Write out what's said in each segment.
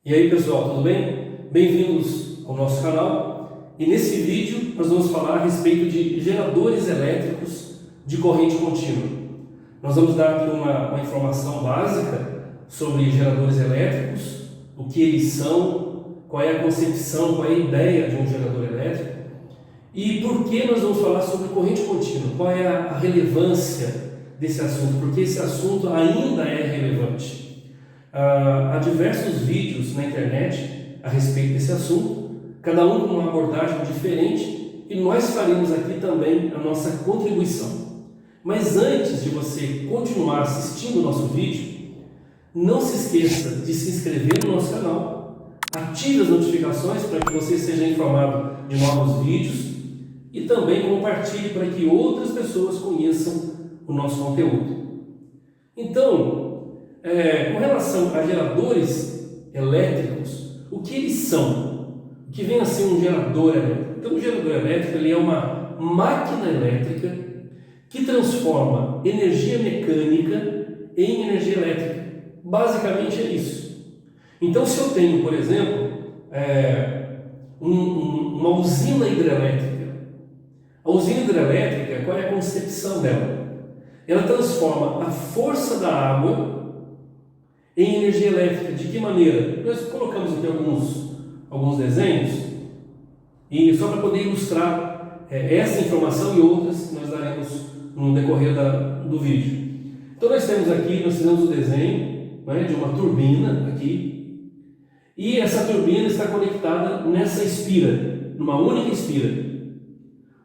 E aí pessoal, tudo bem? Bem-vindos ao nosso canal. E nesse vídeo nós vamos falar a respeito de geradores elétricos de corrente contínua. Nós vamos dar aqui uma informação básica sobre geradores elétricos, o que eles são, qual é a concepção, qual é a ideia de um gerador elétrico e por que nós vamos falar sobre corrente contínua, qual é a relevância desse assunto, porque esse assunto ainda é relevante. Há diversos vídeos na internet a respeito desse assunto, cada um com uma abordagem diferente, e nós faremos aqui também a nossa contribuição. Mas antes de você continuar assistindo o nosso vídeo, não se esqueça de se inscrever no nosso canal, ative as notificações para que você seja informado de novos vídeos e também compartilhe para que outras pessoas conheçam o nosso conteúdo. Então, com relação a geradores elétricos, o que eles são? O que vem a ser um gerador elétrico? Então, o gerador elétrico ele é uma máquina elétrica que transforma energia mecânica em energia elétrica. Basicamente é isso. Então, se eu tenho, por exemplo, uma usina hidrelétrica, a usina hidrelétrica, qual é a concepção dela? Ela transforma a força da água em energia elétrica. De que maneira? Nós colocamos aqui alguns desenhos, e só para poder ilustrar essa informação e outras que nós daremos no decorrer do vídeo. Então nós temos aqui, nós fizemos o desenho de uma turbina aqui, e essa turbina está conectada nessa espira, numa única espira.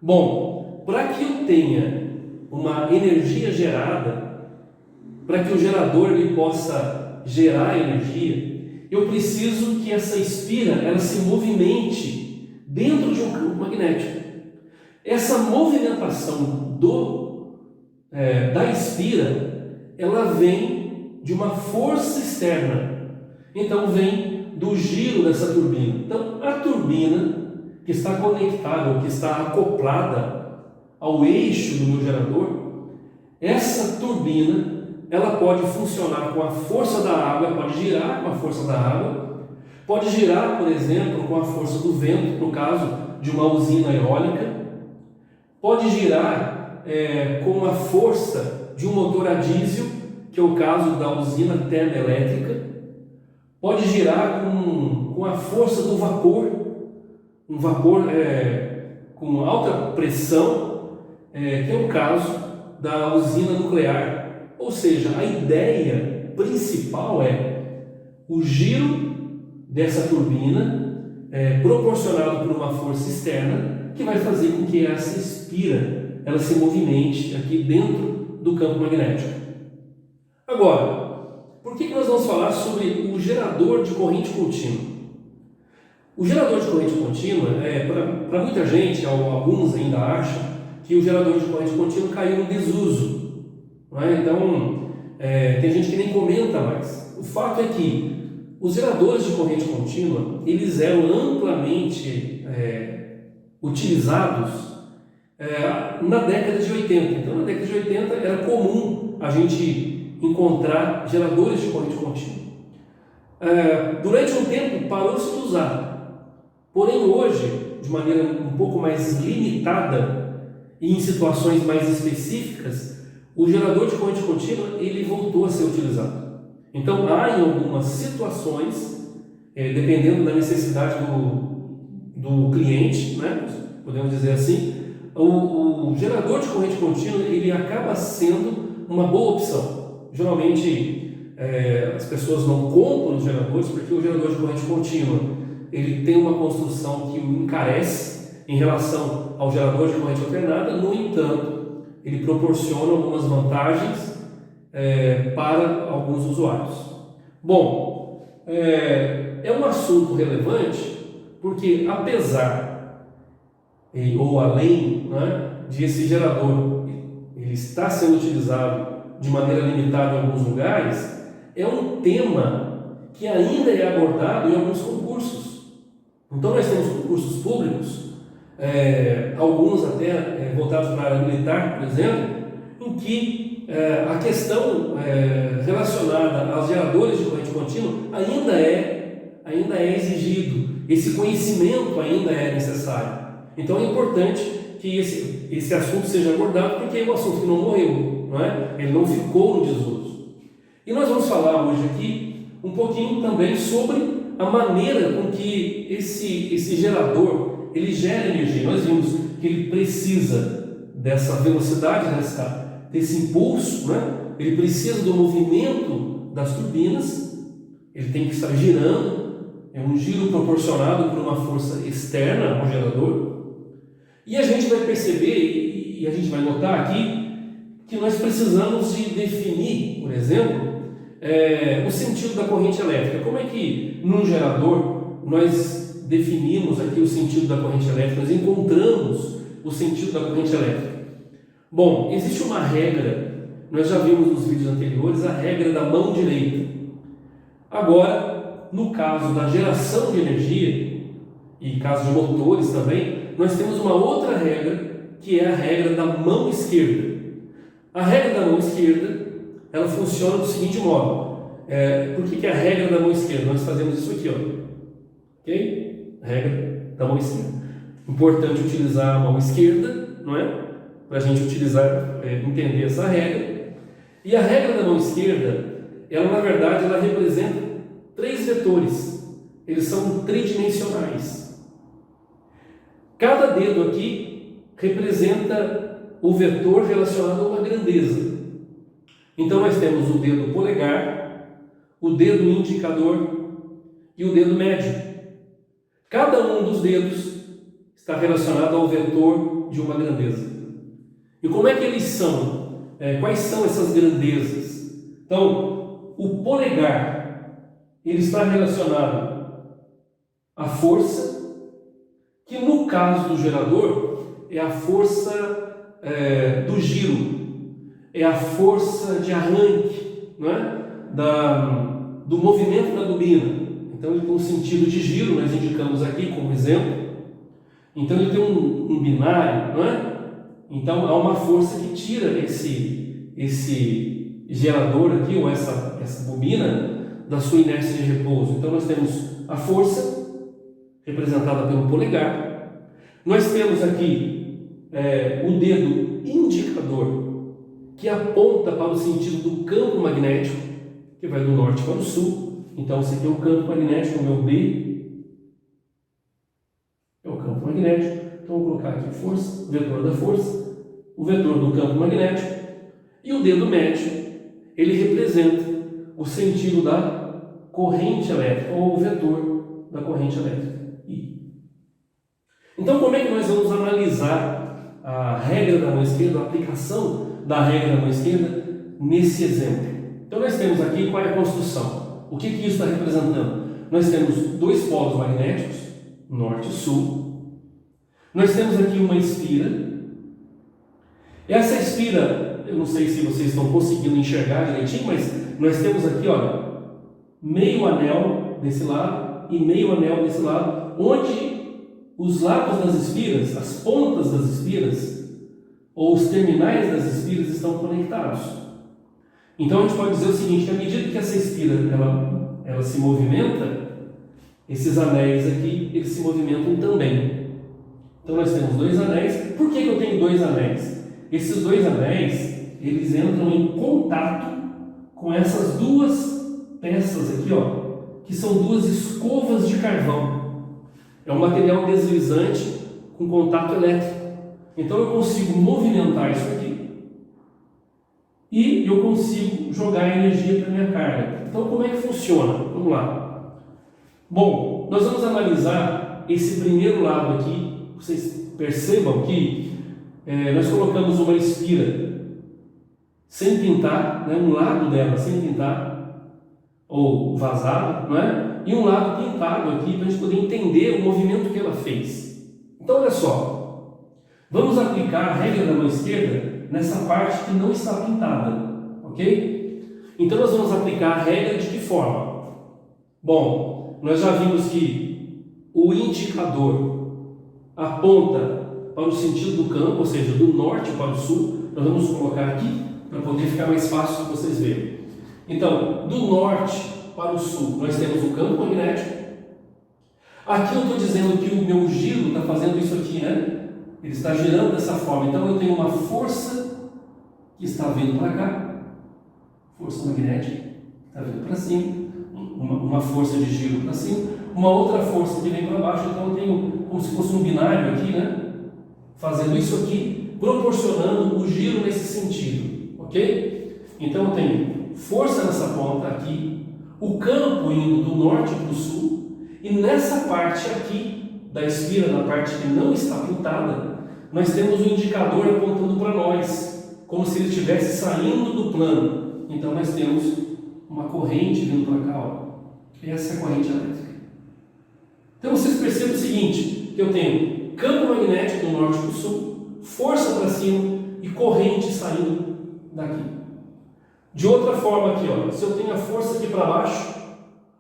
Bom, para que eu tenha uma energia gerada, para que o gerador ele possa gerar energia, eu preciso que essa espira ela se movimente dentro de um campo magnético. Essa movimentação da espira, ela vem de uma força externa. Então vem do giro dessa turbina. Então a turbina que está conectada ou que está acoplada ao eixo do meu gerador, essa turbina ela pode funcionar com a força da água, pode girar com a força da água, pode girar, por exemplo, com a força do vento, no caso de uma usina eólica, pode girar com a força de um motor a diesel, que é o caso da usina termoelétrica, pode girar com a força do vapor, um vapor com alta pressão, que é o caso da usina nuclear. Ou seja, a ideia principal é o giro dessa turbina proporcionado por uma força externa que vai fazer com que essa espira ela se movimente aqui dentro do campo magnético. Agora, por que nós vamos falar sobre o gerador de corrente contínua? O gerador de corrente contínua, para muita gente, alguns ainda acham que o gerador de corrente contínua caiu no desuso. Então, tem gente que nem comenta mais. O fato é que os geradores de corrente contínua, eles eram amplamente utilizados na década de 80. Então, na década de 80 era comum a gente encontrar geradores de corrente contínua. Durante um tempo parou-se de usar. Porém, hoje, de maneira um pouco mais limitada e em situações mais específicas, o gerador de corrente contínua ele voltou a ser utilizado. Então, há em algumas situações, dependendo da necessidade do cliente, podemos dizer assim, o gerador de corrente contínua ele acaba sendo uma boa opção. Geralmente, as pessoas não compram os geradores porque o gerador de corrente contínua ele tem uma construção que o encarece em relação ao gerador de corrente alternada. No entanto, ele proporciona algumas vantagens para alguns usuários. Bom, é um assunto relevante porque, apesar ou além de esse gerador ele está sendo utilizado de maneira limitada em alguns lugares, é um tema que ainda é abordado em alguns concursos. Então nós temos concursos públicos, alguns até voltados para a área militar, por exemplo, em que a questão relacionada aos geradores de corrente contínua ainda é ainda é exigido, esse conhecimento ainda é necessário. Então é importante que esse assunto seja abordado, porque é um assunto que não morreu, não é? Ele não ficou no desuso. E nós vamos falar hoje aqui um pouquinho também sobre a maneira com que esse gerador ele gera energia. Nós vimos que ele precisa dessa velocidade, desse impulso, né? Ele precisa do movimento das turbinas, ele tem que estar girando, é um giro proporcionado por uma força externa ao gerador. E a gente vai perceber, e a gente vai notar aqui, que nós precisamos de definir, por exemplo, o sentido da corrente elétrica. Como é que, num gerador, nós definimos aqui o sentido da corrente elétrica, nós encontramos o sentido da corrente elétrica? Bom, existe uma regra, nós já vimos nos vídeos anteriores, a regra da mão direita. Agora, no caso da geração de energia, e caso de motores também, nós temos uma outra regra, que é a regra da mão esquerda. A regra da mão esquerda, ela funciona do seguinte modo. Por que é a regra da mão esquerda? Nós fazemos isso aqui, ó. Ok? A regra da mão esquerda. Importante utilizar a mão esquerda, não é? Para a gente utilizar, entender essa regra. E a regra da mão esquerda, ela na verdade, ela representa 3 vetores. Eles são tridimensionais. Cada dedo aqui representa o vetor relacionado a uma grandeza. Então nós temos o dedo polegar, o dedo indicador e o dedo médio. Cada um dos dedos está relacionado ao vetor de uma grandeza. E como é que eles são? Quais são essas grandezas? Então, o polegar, ele está relacionado à força, que no caso do gerador é a força do giro, é a força de arranque, não é? Do movimento da bobina. Então ele tem um sentido de giro, nós indicamos aqui como exemplo. Então ele tem um binário, não é? Então há uma força que tira esse gerador aqui, ou essa bobina, da sua inércia de repouso. Então nós temos a força, representada pelo polegar. Nós temos aqui o dedo indicador, que aponta para o sentido do campo magnético, que vai do norte para o sul. Então, esse aqui é o campo magnético, o meu B é o campo magnético. Então, vou colocar aqui força, o vetor da força, o vetor do campo magnético, e o dedo médio, ele representa o sentido da corrente elétrica, ou o vetor da corrente elétrica. Então, como é que nós vamos analisar a regra da mão esquerda, a aplicação da regra da mão esquerda nesse exemplo? Então, nós temos aqui qual é a construção. O que isso está representando? Nós temos 2 polos magnéticos, norte e sul. Nós temos aqui uma espira. Essa espira, eu não sei se vocês estão conseguindo enxergar direitinho, mas nós temos aqui, olha, meio anel desse lado e meio anel desse lado, onde os lados das espiras, as pontas das espiras, ou os terminais das espiras estão conectados. Então a gente pode dizer o seguinte, que à medida que essa espira ela se movimenta, esses anéis aqui, eles se movimentam também. Então nós temos 2 anéis. Por que eu tenho 2 anéis? Esses 2 anéis, eles entram em contato com essas 2 peças aqui, ó, que são 2 escovas de carvão. É um material deslizante com contato elétrico. Então eu consigo movimentar isso aqui e eu consigo jogar energia para a minha carga. Então como é que funciona? Vamos lá. Bom, nós vamos analisar esse primeiro lado aqui. Vocês percebam que nós colocamos uma espira sem pintar, né? Um lado dela sem pintar, ou vazado, não é? E um lado pintado aqui para a gente poder entender o movimento que ela fez. Então olha só, vamos aplicar a regra da mão esquerda nessa parte que não está pintada, ok? Então nós vamos aplicar a regra de que forma? Bom, nós já vimos que o indicador aponta para o sentido do campo, ou seja, do norte para o sul. Nós vamos colocar aqui para poder ficar mais fácil de vocês verem. Então, do norte para o sul, nós temos o campo magnético, Aqui eu estou dizendo que o meu giro está fazendo isso aqui, né? Ele está girando dessa forma. Então eu tenho uma força que está vindo para cá, força magnética, que está vindo para cima, uma força de giro para cima, uma outra força que vem para baixo. Então eu tenho como se fosse um binário aqui, né? Fazendo isso aqui, proporcionando o giro nesse sentido, ok? Então eu tenho força nessa ponta aqui, o campo indo do norte para o sul, e nessa parte aqui da espira, na parte que não está pintada, nós temos um indicador apontando para nós, como se ele estivesse saindo do plano. Então nós temos uma corrente vindo para cá, ó. Essa é a corrente elétrica. Então vocês percebem o seguinte, que eu tenho campo magnético do norte para o sul, força para cima e corrente saindo daqui. De outra forma aqui, ó, se eu tenho a força aqui para baixo,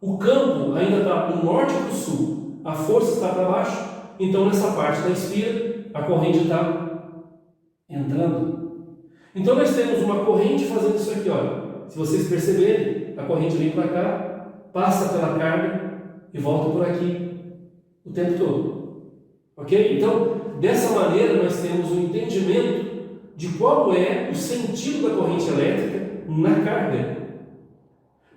o campo ainda está do norte para o sul, a força está para baixo, então nessa parte da espira a corrente está entrando. Então nós temos uma corrente fazendo isso aqui, olha. Se vocês perceberem, a corrente vem para cá, passa pela carga e volta por aqui o tempo todo. Ok? Então, dessa maneira nós temos um entendimento de qual é o sentido da corrente elétrica na carga.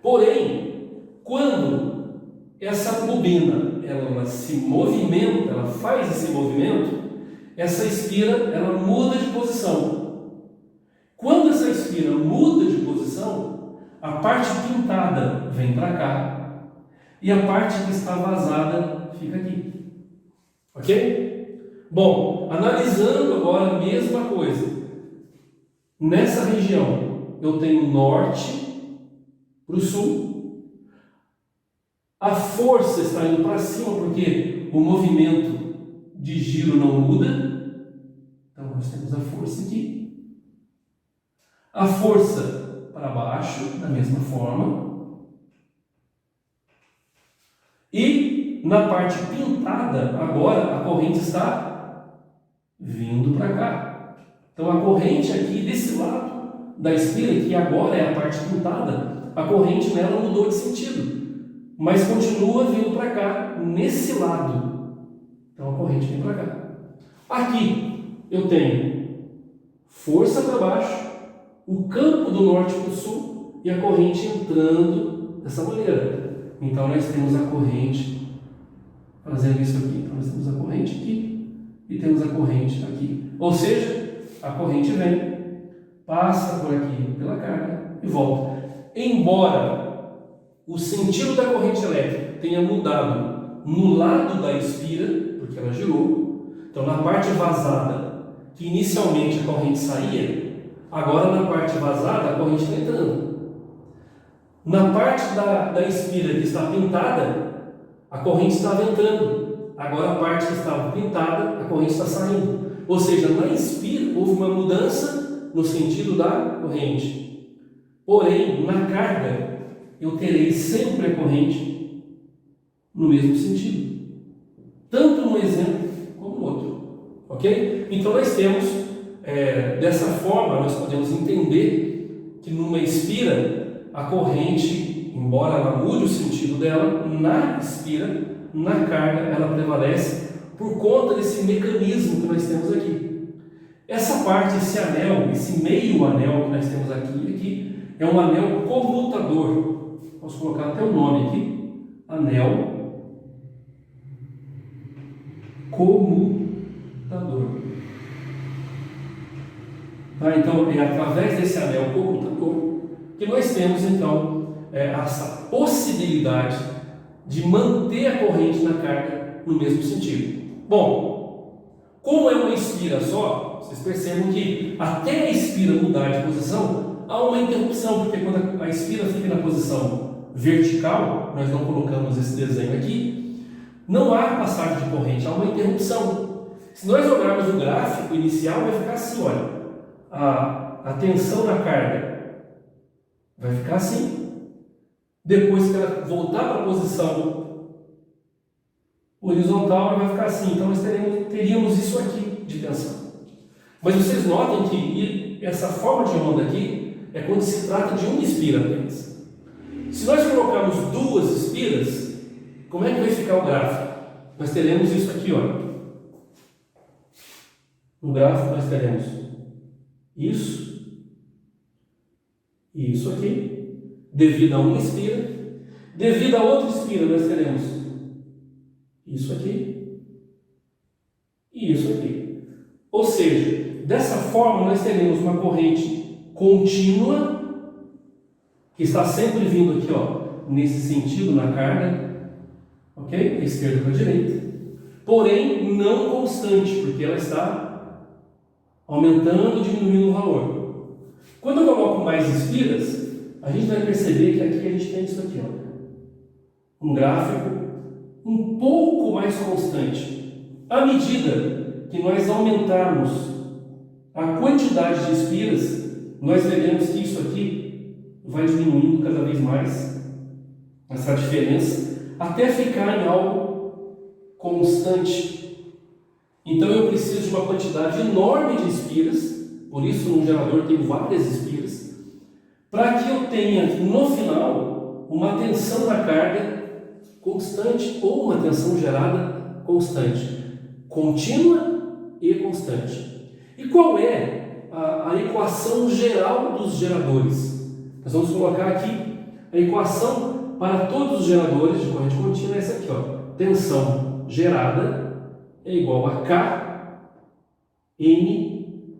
Porém, quando essa bobina ela se movimenta, ela faz esse movimento, essa espira ela muda de posição. Quando essa espira muda de posição, a parte pintada vem para cá e a parte que está vazada fica aqui. Ok? Bom, analisando agora a mesma coisa. Nessa região eu tenho norte para o sul. A força está indo para cima porque o movimento de giro não muda. Então nós temos a força aqui. A força para baixo, da mesma forma. E na parte pintada, agora a corrente está vindo para cá. Então a corrente aqui desse lado da espira, que agora é a parte pintada, a corrente nela mudou de sentido, mas continua vindo para cá, nesse lado. Então a corrente vem para cá. Aqui eu tenho força para baixo, o campo do norte para o sul e a corrente entrando dessa maneira. Então nós temos a corrente fazendo isso aqui. Então nós temos a corrente aqui e temos a corrente aqui. Ou seja, a corrente vem, passa por aqui pela carga e volta. Embora o sentido da corrente elétrica tenha mudado no lado da espira, porque ela girou, então na parte vazada, que inicialmente a corrente saía, agora na parte vazada a corrente está entrando. Na parte da espira que está pintada, a corrente estava entrando. Agora a parte que estava pintada, a corrente está saindo. Ou seja, na espira houve uma mudança no sentido da corrente. Porém, na carga, eu terei sempre a corrente no mesmo sentido. Tanto no exemplo como no outro. Ok? Então nós temos, dessa forma, nós podemos entender que numa espira, a corrente, embora ela mude o sentido dela, na espira, na carga, ela prevalece por conta desse mecanismo que nós temos aqui. Essa parte, esse anel, esse meio anel que nós temos aqui é um anel comutador. Posso colocar até o nome aqui, anel comutador. Tá? Então, é através desse anel comutador que nós temos, então, essa possibilidade de manter a corrente na carga no mesmo sentido. Bom, como é uma espira só, vocês percebem que até a espira mudar de posição, há uma interrupção, porque quando a espira fica na posição vertical, nós não colocamos esse desenho aqui, não há passagem de corrente, há uma interrupção. Se nós olharmos o gráfico inicial, vai ficar assim, olha, a tensão na carga vai ficar assim. Depois que ela voltar para a posição horizontal, ela vai ficar assim. Então nós teríamos isso aqui de tensão. Mas vocês notem que essa forma de onda aqui é quando se trata de uma espira apenas. Se nós colocarmos duas espiras, como é que vai ficar o gráfico? nós teremos isso aqui, olha. No gráfico nós teremos isso e isso aqui, devido a uma espira. Devido a outra espira, nós teremos isso aqui e isso aqui. Ou seja, dessa forma nós teremos uma corrente contínua, que está sempre vindo aqui, ó, nesse sentido, na carga, ok? Da esquerda para a direita. Porém, não constante, porque ela está aumentando e diminuindo o valor. Quando eu coloco mais espiras, a gente vai perceber que aqui a gente tem isso aqui, ó. Um gráfico um pouco mais constante. À medida que nós aumentarmos a quantidade de espiras, nós veremos que isso aqui vai diminuindo cada vez mais, essa diferença, até ficar em algo constante. Então eu preciso de uma quantidade enorme de espiras, por isso no gerador tem várias espiras, para que eu tenha no final uma tensão na carga constante ou uma tensão gerada constante, contínua e constante. E qual é a equação geral dos geradores? Nós vamos colocar aqui a equação para todos os geradores de corrente contínua, é essa aqui, ó. Tensão gerada é igual a K N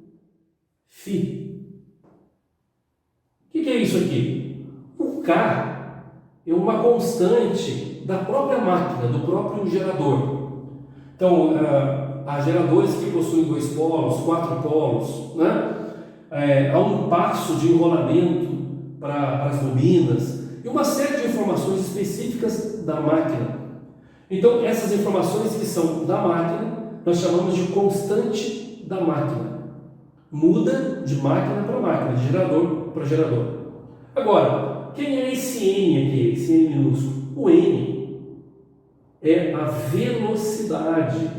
Φ. O que é isso aqui? O K é uma constante da própria máquina, do próprio gerador. Então, há geradores que possuem 2 polos, 4 polos, né? Há um passo de enrolamento para as bobinas e uma série de informações específicas da máquina. Então, essas informações que são da máquina, nós chamamos de constante da máquina. Muda de máquina para máquina, de gerador para gerador. Agora, quem é esse N aqui, esse N minúsculo? O N é a velocidade.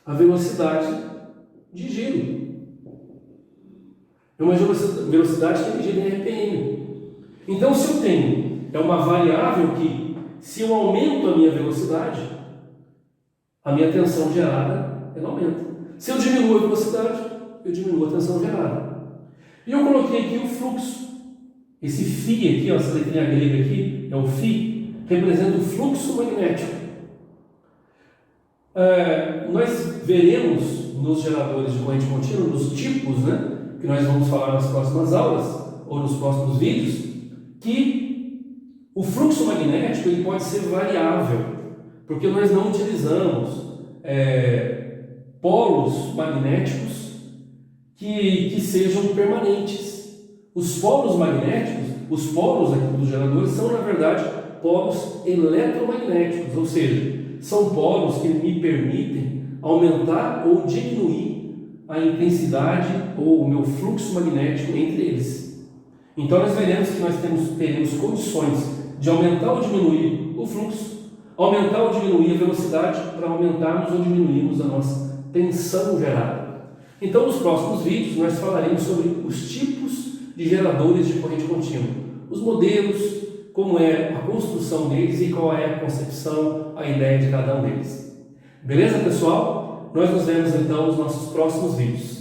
A velocidade de giro. É uma velocidade que é medida em RPM. Então, se eu tenho uma variável que, se eu aumento a minha velocidade, a minha tensão gerada ela aumenta. Se eu diminuo a velocidade, eu diminuo a tensão gerada. E eu coloquei aqui o fluxo. Esse φ aqui, ó, essa letrinha grega aqui, é o φ, representa o fluxo magnético. Nós veremos nos geradores de corrente contínua, nos tipos, né, que nós vamos falar nas próximas aulas, ou nos próximos vídeos, que o fluxo magnético ele pode ser variável, porque nós não utilizamos polos magnéticos que sejam permanentes. Os polos magnéticos, os polos aqui dos geradores são, na verdade, polos eletromagnéticos, ou seja, são polos que me permitem aumentar ou diminuir a intensidade ou o meu fluxo magnético entre eles. Então nós veremos que nós teremos condições de aumentar ou diminuir o fluxo, aumentar ou diminuir a velocidade para aumentarmos ou diminuirmos a nossa tensão gerada. Então nos próximos vídeos nós falaremos sobre os tipos de geradores de corrente contínua, os modelos, como é a construção deles e qual é a concepção, a ideia de cada um deles. Beleza, pessoal? Nós nos vemos então nos nossos próximos vídeos.